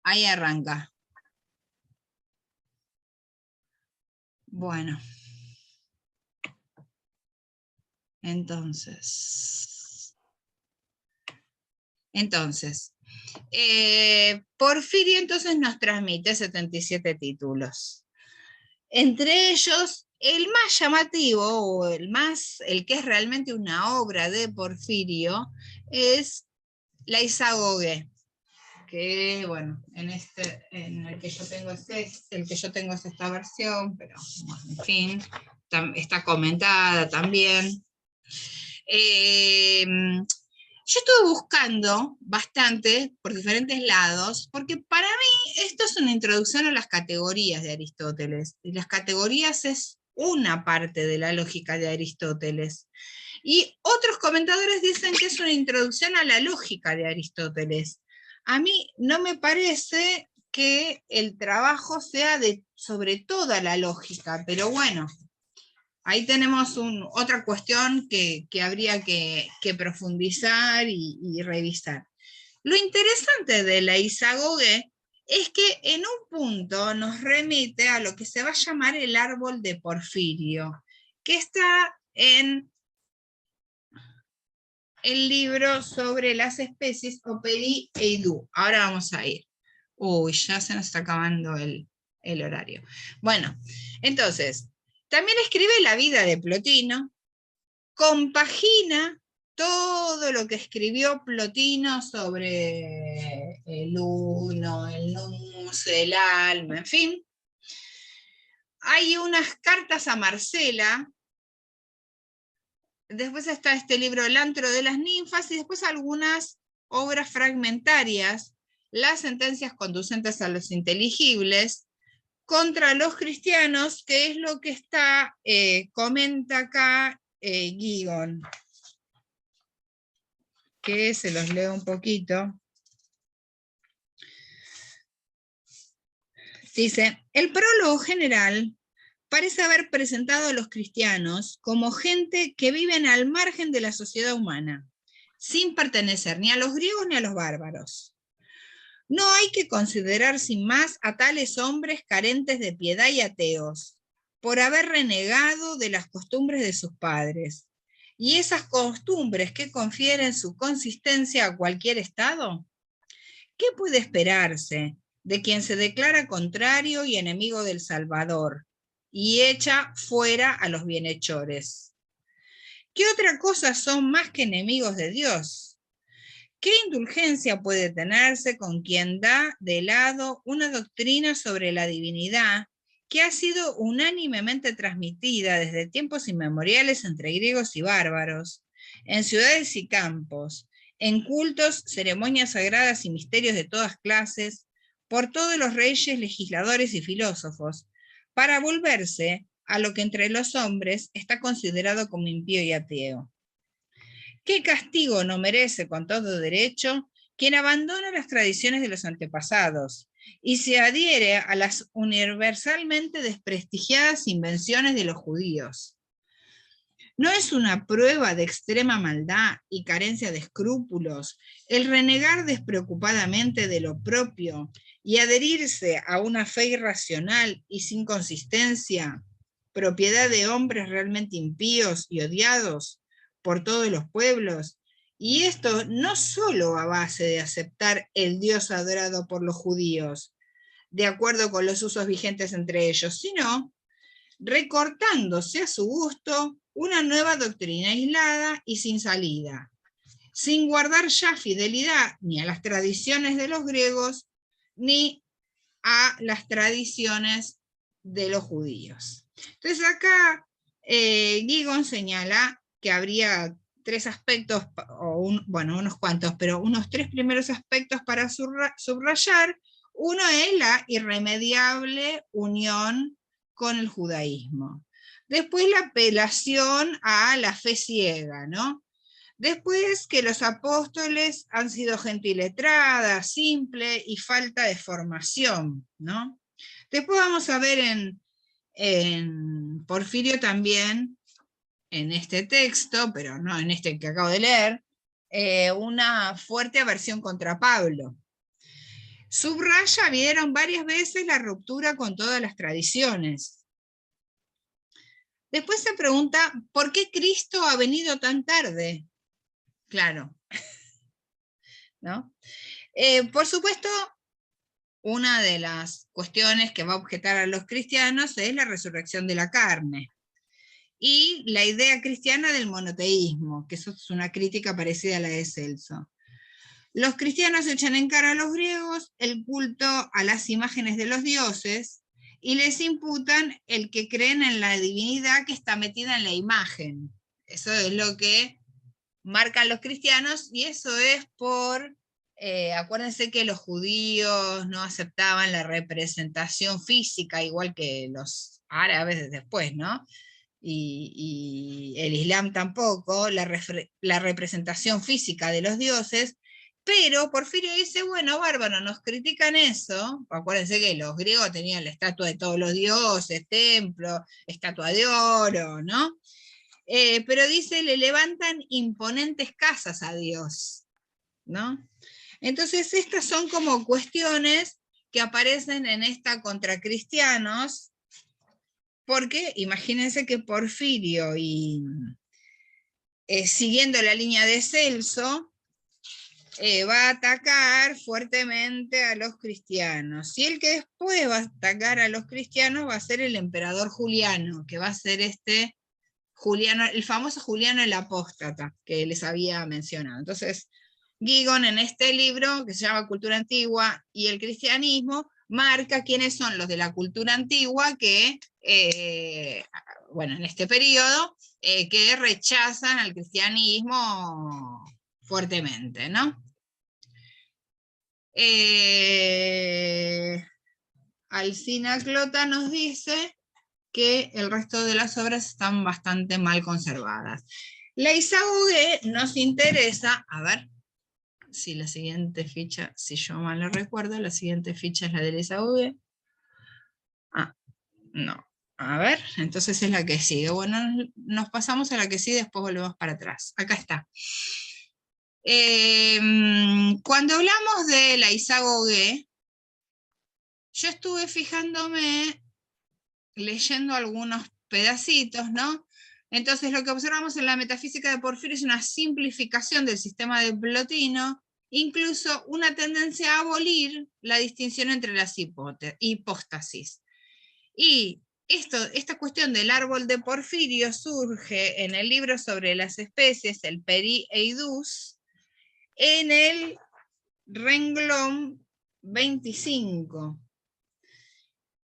Ahí arranca. Bueno. Entonces, Porfirio entonces nos transmite 77 títulos. Entre ellos, el más llamativo, o el que es realmente una obra de Porfirio, es la Isagoge, que bueno, en el que yo tengo es esta versión, pero bueno, en fin, está comentada también. Yo estuve buscando bastante por diferentes lados, porque para mí esto es una introducción a las categorías de Aristóteles, y las categorías es una parte de la lógica de Aristóteles. Y otros comentadores dicen que es una introducción a la lógica de Aristóteles. A mí no me parece que el trabajo sea sobre toda la lógica, pero bueno, ahí tenemos otra cuestión que habría que profundizar y revisar. Lo interesante de la Isagoge es que en un punto nos remite a lo que se va a llamar el árbol de Porfirio, que está en el libro sobre las especies Operi e Idú. Ahora vamos a ir. Uy, ya se nos está acabando el horario. Bueno, entonces, también escribe la vida de Plotino, compagina todo lo que escribió Plotino sobre el uno, el nous, el alma, en fin. Hay unas cartas a Marcela, después está este libro El antro de las ninfas, y después algunas obras fragmentarias, las sentencias conducentes a los inteligibles, contra los cristianos, que es lo que comenta acá Gigon, que se los leo un poquito. Dice, el prólogo general parece haber presentado a los cristianos como gente que viven al margen de la sociedad humana, sin pertenecer ni a los griegos ni a los bárbaros. No hay que considerar sin más a tales hombres carentes de piedad y ateos, por haber renegado de las costumbres de sus padres. ¿Y esas costumbres que confieren su consistencia a cualquier estado? ¿Qué puede esperarse de quien se declara contrario y enemigo del Salvador y echa fuera a los bienhechores? ¿Qué otra cosa son más que enemigos de Dios? ¿Qué indulgencia puede tenerse con quien da de lado una doctrina sobre la divinidad que ha sido unánimemente transmitida desde tiempos inmemoriales entre griegos y bárbaros, en ciudades y campos, en cultos, ceremonias sagradas y misterios de todas clases, por todos los reyes, legisladores y filósofos, para volverse a lo que entre los hombres está considerado como impío y ateo? ¿Qué castigo no merece con todo derecho quien abandona las tradiciones de los antepasados y se adhiere a las universalmente desprestigiadas invenciones de los judíos? ¿No es una prueba de extrema maldad y carencia de escrúpulos el renegar despreocupadamente de lo propio y adherirse a una fe irracional y sin consistencia, propiedad de hombres realmente impíos y odiados por todos los pueblos? Y esto no solo a base de aceptar el Dios adorado por los judíos, de acuerdo con los usos vigentes entre ellos, sino recortándose a su gusto una nueva doctrina aislada y sin salida, sin guardar ya fidelidad ni a las tradiciones de los griegos, ni a las tradiciones de los judíos. Entonces acá Gigon señala que habría tres aspectos, bueno, unos cuantos, pero unos tres primeros aspectos para subrayar. Uno es la irremediable unión con el judaísmo. Después la apelación a la fe ciega, ¿no? Después que los apóstoles han sido gente iletrada, simple y falta de formación, ¿no? Después vamos a ver en Porfirio también, en este texto, pero no en este que acabo de leer, una fuerte aversión contra Pablo. Subraya, vieron varias veces la ruptura con todas las tradiciones. Después se pregunta, ¿por qué Cristo ha venido tan tarde? Claro, ¿no? Por supuesto, una de las cuestiones que va a objetar a los cristianos es la resurrección de la carne y la idea cristiana del monoteísmo, que eso es una crítica parecida a la de Celso. Los cristianos echan en cara a los griegos el culto a las imágenes de los dioses y les imputan el que creen en la divinidad que está metida en la imagen. Eso es lo que marcan los cristianos, y eso es por, acuérdense que los judíos no aceptaban la representación física, igual que los árabes después, ¿no? Y el Islam tampoco, la representación física de los dioses, pero Porfirio dice, bueno, bárbaro, nos critican eso, acuérdense que los griegos tenían la estatua de todos los dioses, templo, estatua de oro, ¿no? Pero dice, le levantan imponentes casas a Dios, ¿no? Entonces estas son como cuestiones que aparecen en esta contra cristianos, porque imagínense que Porfirio, y siguiendo la línea de Celso, va a atacar fuertemente a los cristianos. Y el que después va a atacar a los cristianos va a ser el emperador Juliano, que va a ser Juliano, el famoso Juliano el Apóstata, que les había mencionado. Entonces, Gigon en este libro, que se llama Cultura Antigua y el Cristianismo, marca quiénes son los de la cultura antigua que, bueno, en este periodo, que rechazan al cristianismo fuertemente, ¿no? Alcina Clota nos dice que el resto de las obras están bastante mal conservadas. La Isagoge nos interesa, a ver si la siguiente ficha, si yo mal lo recuerdo, la siguiente ficha es la de la Isagoge. Ah, no. A ver, entonces es la que sigue. Bueno, nos pasamos a la que sigue, después volvemos para atrás. Acá está. Cuando hablamos de la Isagoge, yo estuve fijándome, leyendo algunos pedacitos, ¿no? Entonces lo que observamos en la metafísica de Porfirio es una simplificación del sistema de Plotino, incluso una tendencia a abolir la distinción entre las hipóstasis. Y esta cuestión del árbol de Porfirio surge en el libro sobre las especies, el Peri Eidus, en el renglón 25.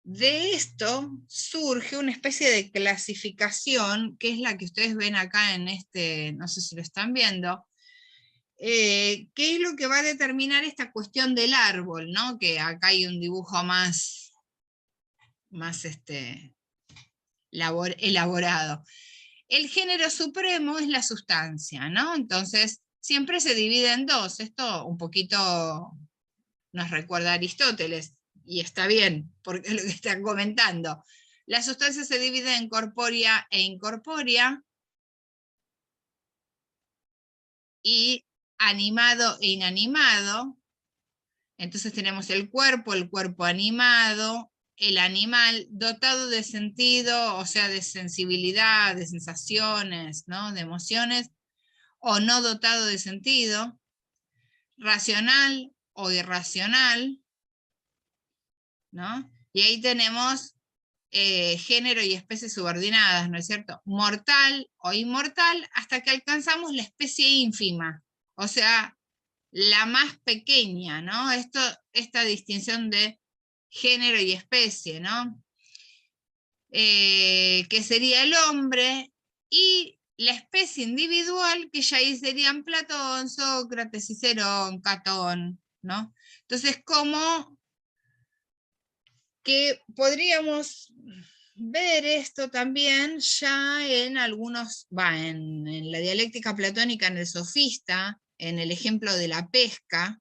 De esto surge una especie de clasificación, que es la que ustedes ven acá en este, no sé si lo están viendo, que es lo que va a determinar esta cuestión del árbol, ¿no? Que acá hay un dibujo más elaborado. El género supremo es la sustancia, ¿no? Entonces, siempre se divide en dos. Esto un poquito nos recuerda a Aristóteles, y está bien, porque es lo que están comentando. La sustancia se divide en corpórea e incorpórea, y animado e inanimado. Entonces tenemos el cuerpo animado, el animal dotado de sentido, o sea, de sensibilidad, de sensaciones, ¿no? De emociones, o no dotado de sentido, racional o irracional, ¿no? Y ahí tenemos género y especies subordinadas, ¿no es cierto? Mortal o inmortal, hasta que alcanzamos la especie ínfima, o sea, la más pequeña, ¿no? Esta distinción de género y especie, ¿no? Que sería el hombre, y la especie individual, que ya ahí serían Platón, Sócrates, Cicerón, Catón, ¿no? Entonces, como que podríamos ver esto también ya en algunos, en la dialéctica platónica, en el sofista, en el ejemplo de la pesca,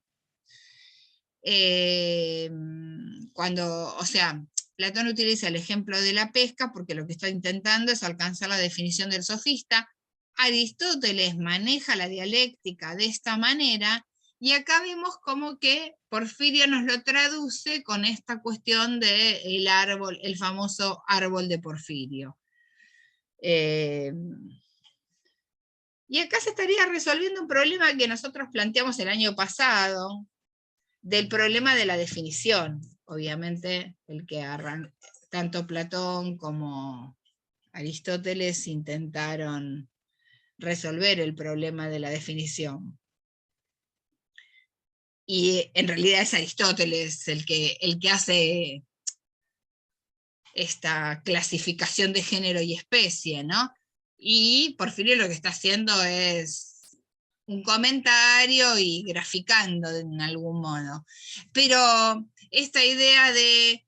cuando, o sea, Platón utiliza el ejemplo de la pesca porque lo que está intentando es alcanzar la definición del sofista. Aristóteles maneja la dialéctica de esta manera, Y acá vemos como que Porfirio nos lo traduce con esta cuestión del árbol, el famoso árbol de Porfirio. Y acá se estaría resolviendo un problema que nosotros planteamos el año pasado, del problema de la definición. Obviamente, tanto Platón como Aristóteles intentaron resolver el problema de la definición. Y en realidad es Aristóteles el que hace esta clasificación de género y especie, ¿no? Y Porfirio lo que está haciendo es un comentario y graficando en algún modo. Pero esta idea de,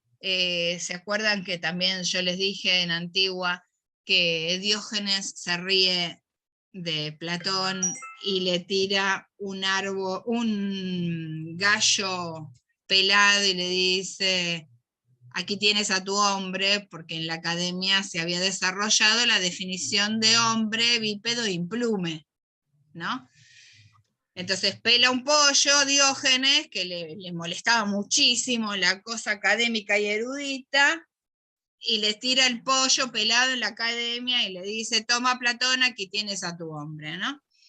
¿se acuerdan que también yo les dije en Antigua que Diógenes se ríe de Platón y le tira un árbol, un gallo pelado y le dice: aquí tienes a tu hombre, porque en la academia se había desarrollado la definición de hombre bípedo implume, ¿no? Entonces pela un pollo Diógenes, que le molestaba muchísimo la cosa académica y erudita, y le tira el pollo pelado en la academia y le dice: toma Platón, aquí tienes a tu hombre, ¿no?